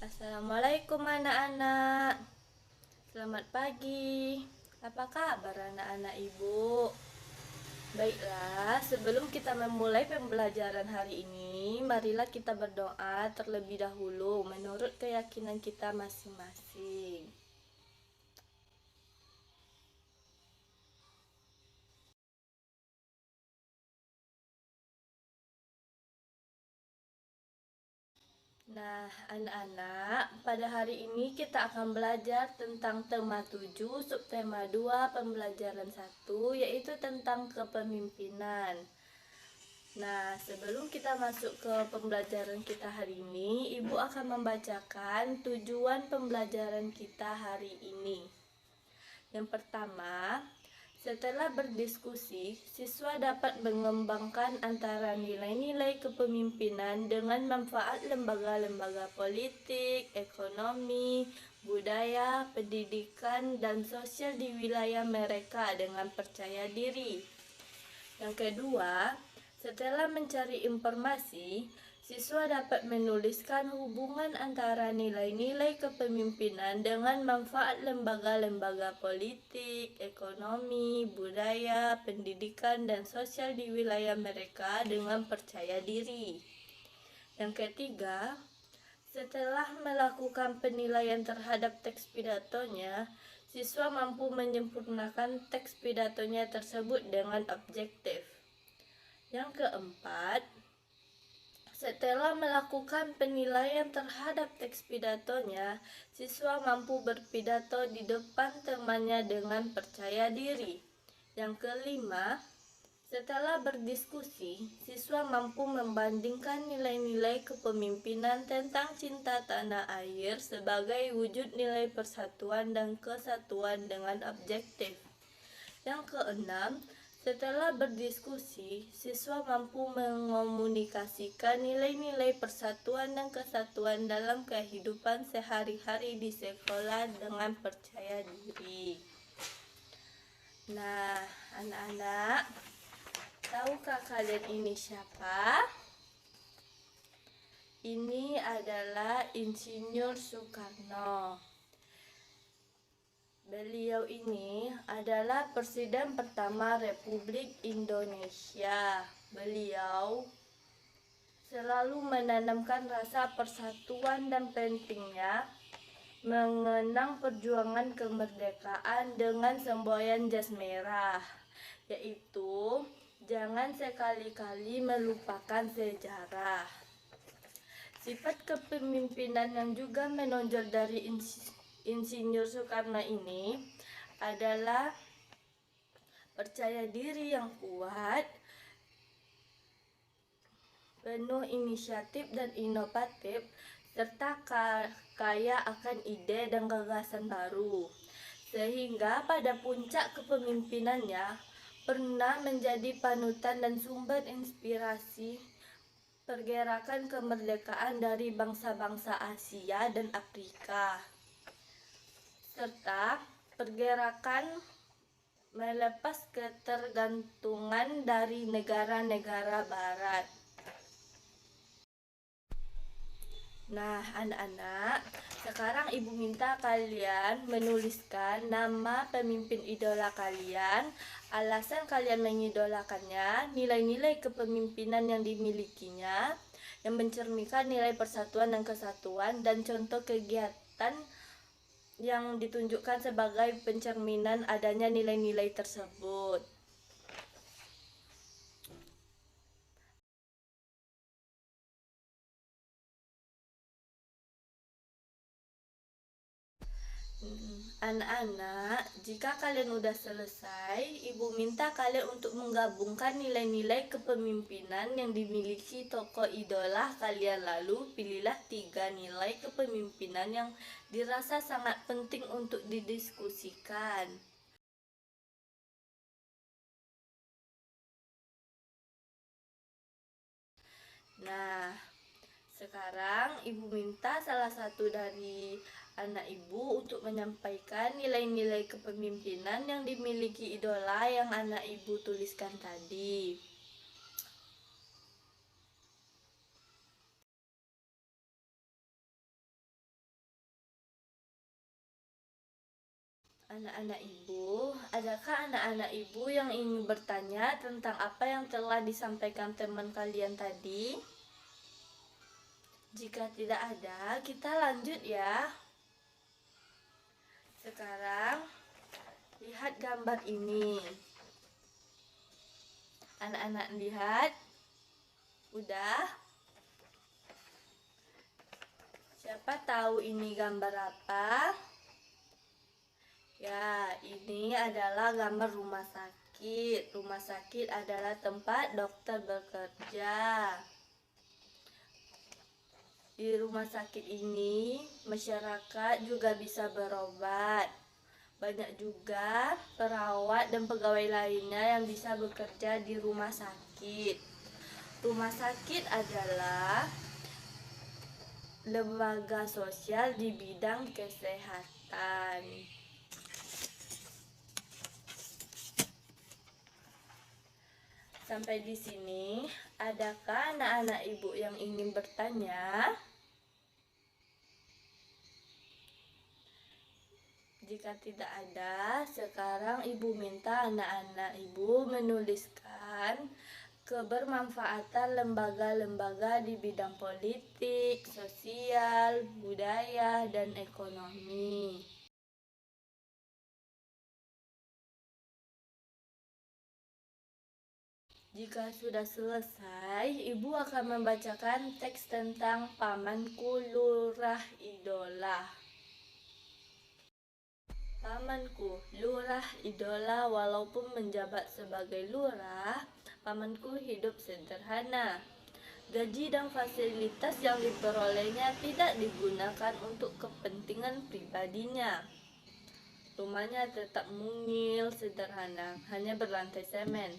Assalamualaikum anak-anak. Selamat pagi. Apa kabar anak-anak ibu? Baiklah, sebelum kita memulai pembelajaran hari ini, marilah kita berdoa terlebih dahulu menurut keyakinan kita masing-masing. Nah, anak-anak, pada hari ini kita akan belajar tentang tema 7, subtema 2, pembelajaran 1, yaitu tentang kepemimpinan. Nah, sebelum kita masuk ke pembelajaran kita hari ini, Ibu akan membacakan tujuan pembelajaran kita hari ini. Yang pertama, setelah berdiskusi, siswa dapat mengembangkan antara nilai-nilai kepemimpinan dengan manfaat lembaga-lembaga politik, ekonomi, budaya, pendidikan, dan sosial di wilayah mereka dengan percaya diri. Yang kedua, setelah mencari informasi, siswa dapat menuliskan hubungan antara nilai-nilai kepemimpinan dengan manfaat lembaga-lembaga politik, ekonomi, budaya, pendidikan, dan sosial di wilayah mereka dengan percaya diri. Yang ketiga, setelah melakukan penilaian terhadap teks pidatonya, siswa mampu menyempurnakan teks pidatonya tersebut dengan objektif. Yang keempat, setelah melakukan penilaian terhadap teks pidatonya, siswa mampu berpidato di depan temannya dengan percaya diri. Yang kelima, setelah berdiskusi, siswa mampu membandingkan nilai-nilai kepemimpinan tentang cinta tanah air sebagai wujud nilai persatuan dan kesatuan dengan objektif. Yang keenam, setelah berdiskusi, siswa mampu mengomunikasikan nilai-nilai persatuan dan kesatuan dalam kehidupan sehari-hari di sekolah dengan percaya diri. Nah, anak-anak, tahukah kalian ini siapa? Ini adalah Insinyur Soekarno. Beliau ini adalah Presiden pertama Republik Indonesia. Beliau selalu menanamkan rasa persatuan dan pentingnya mengenang perjuangan kemerdekaan dengan semboyan jas merah, yaitu jangan sekali-kali melupakan sejarah. Sifat kepemimpinan yang juga menonjol dari Insinyur Soekarno ini adalah percaya diri yang kuat, penuh inisiatif dan inovatif, serta kaya akan ide dan gagasan baru. Sehingga pada puncak kepemimpinannya pernah menjadi panutan dan sumber inspirasi pergerakan kemerdekaan dari bangsa-bangsa Asia dan Afrika, serta pergerakan melepas ketergantungan dari negara-negara barat. Nah, anak-anak, sekarang ibu minta kalian menuliskan nama pemimpin idola kalian, alasan kalian mengidolakannya, nilai-nilai kepemimpinan yang dimilikinya, yang mencerminkan nilai persatuan dan kesatuan, dan contoh kegiatan yang ditunjukkan sebagai pencerminan adanya nilai-nilai tersebut. Anak-anak, jika kalian udah selesai, Ibu minta kalian untuk menggabungkan nilai-nilai kepemimpinan yang dimiliki tokoh idola kalian. Lalu pilihlah 3 nilai kepemimpinan yang dirasa sangat penting untuk didiskusikan. Nah, sekarang Ibu minta salah satu dari anak Ibu untuk menyampaikan nilai-nilai kepemimpinan yang dimiliki idola yang anak Ibu tuliskan tadi. Anak-anak Ibu, adakah anak-anak Ibu yang ingin bertanya tentang apa yang telah disampaikan teman kalian tadi? Jika tidak ada, kita lanjut ya. Sekarang, lihat gambar ini. Anak-anak lihat? Udah? Siapa tahu ini gambar apa? Ya, ini adalah gambar rumah sakit. Rumah sakit adalah tempat dokter bekerja. Di rumah sakit ini, masyarakat juga bisa berobat. Banyak juga perawat dan pegawai lainnya yang bisa bekerja di rumah sakit. Rumah sakit adalah lembaga sosial di bidang kesehatan. Sampai di sini, adakah anak-anak Ibu yang ingin bertanya? Jika tidak ada, sekarang Ibu minta anak-anak Ibu menuliskan kebermanfaatan lembaga-lembaga di bidang politik, sosial, budaya, dan ekonomi. Jika sudah selesai, Ibu akan membacakan teks tentang pamanku lurah idola. Pamanku, lurah idola walaupun menjabat sebagai lurah, pamanku hidup sederhana. Gaji dan fasilitas yang diperolehnya tidak digunakan untuk kepentingan pribadinya. Rumahnya tetap mungil, sederhana, hanya berlantai semen.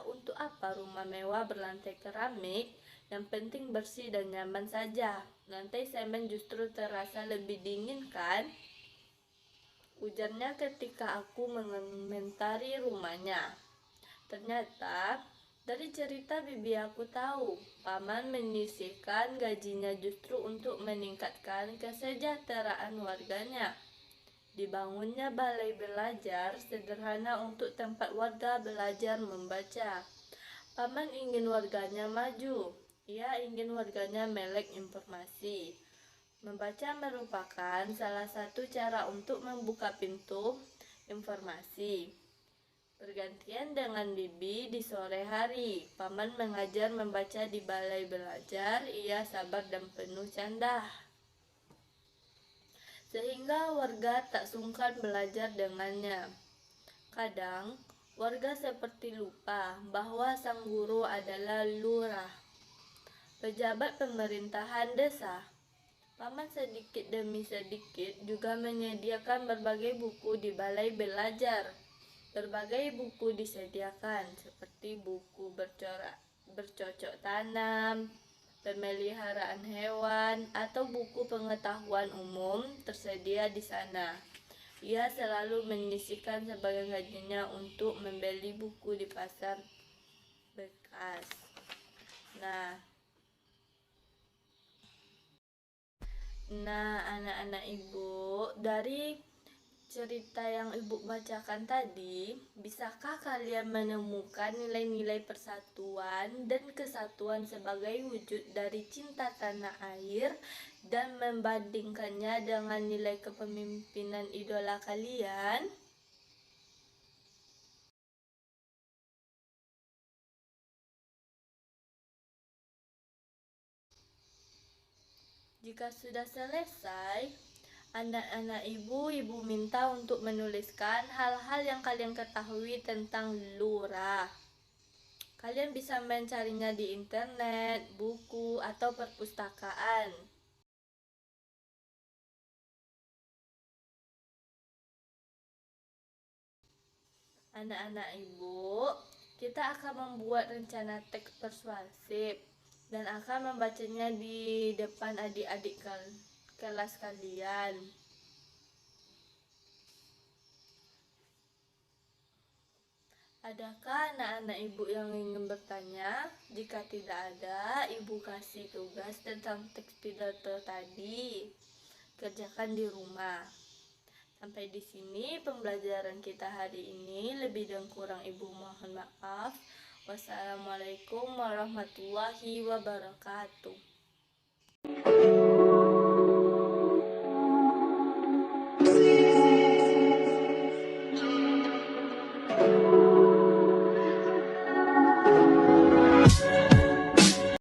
Untuk apa rumah mewah berlantai keramik? Yang penting bersih dan nyaman saja. Lantai semen justru terasa lebih dingin kan? Ujarnya ketika aku mengomentari rumahnya. Ternyata dari cerita bibi aku tahu, paman menyisihkan gajinya justru untuk meningkatkan kesejahteraan warganya. Dibangunnya balai belajar sederhana untuk tempat warga belajar membaca. Paman ingin warganya maju. Ia ingin warganya melek informasi. Membaca merupakan salah satu cara untuk membuka pintu informasi. Bergantian dengan bibi di sore hari, paman mengajar membaca di balai belajar. Ia sabar dan penuh canda, sehingga warga tak sungkan belajar dengannya. Kadang, warga seperti lupa bahwa sang guru adalah lurah, pejabat pemerintahan desa. Paman sedikit demi sedikit juga menyediakan berbagai buku di balai belajar. Berbagai buku disediakan seperti buku bercocok tanam, pemeliharaan hewan, atau buku pengetahuan umum tersedia di sana. Ia selalu menyisihkan sebagian gajinya untuk membeli buku di pasar bekas. Nah, anak-anak Ibu, dari cerita yang Ibu bacakan tadi, bisakah kalian menemukan nilai-nilai persatuan dan kesatuan sebagai wujud dari cinta tanah air dan membandingkannya dengan nilai kepemimpinan idola kalian? Jika sudah selesai, Anak-anak ibu minta untuk menuliskan hal-hal yang kalian ketahui tentang lurah. Kalian bisa mencarinya di internet, buku, atau perpustakaan. Anak-anak ibu, kita akan membuat rencana teks persuasif dan akan membacanya di depan adik-adik kelas kalian. Adakah anak-anak ibu yang ingin bertanya? Jika tidak ada, ibu kasih tugas tentang teks pidato tadi. Kerjakan di rumah. Sampai di sini pembelajaran kita hari ini. Lebih dan kurang ibu mohon maaf. Wassalamualaikum warahmatullahi wabarakatuh.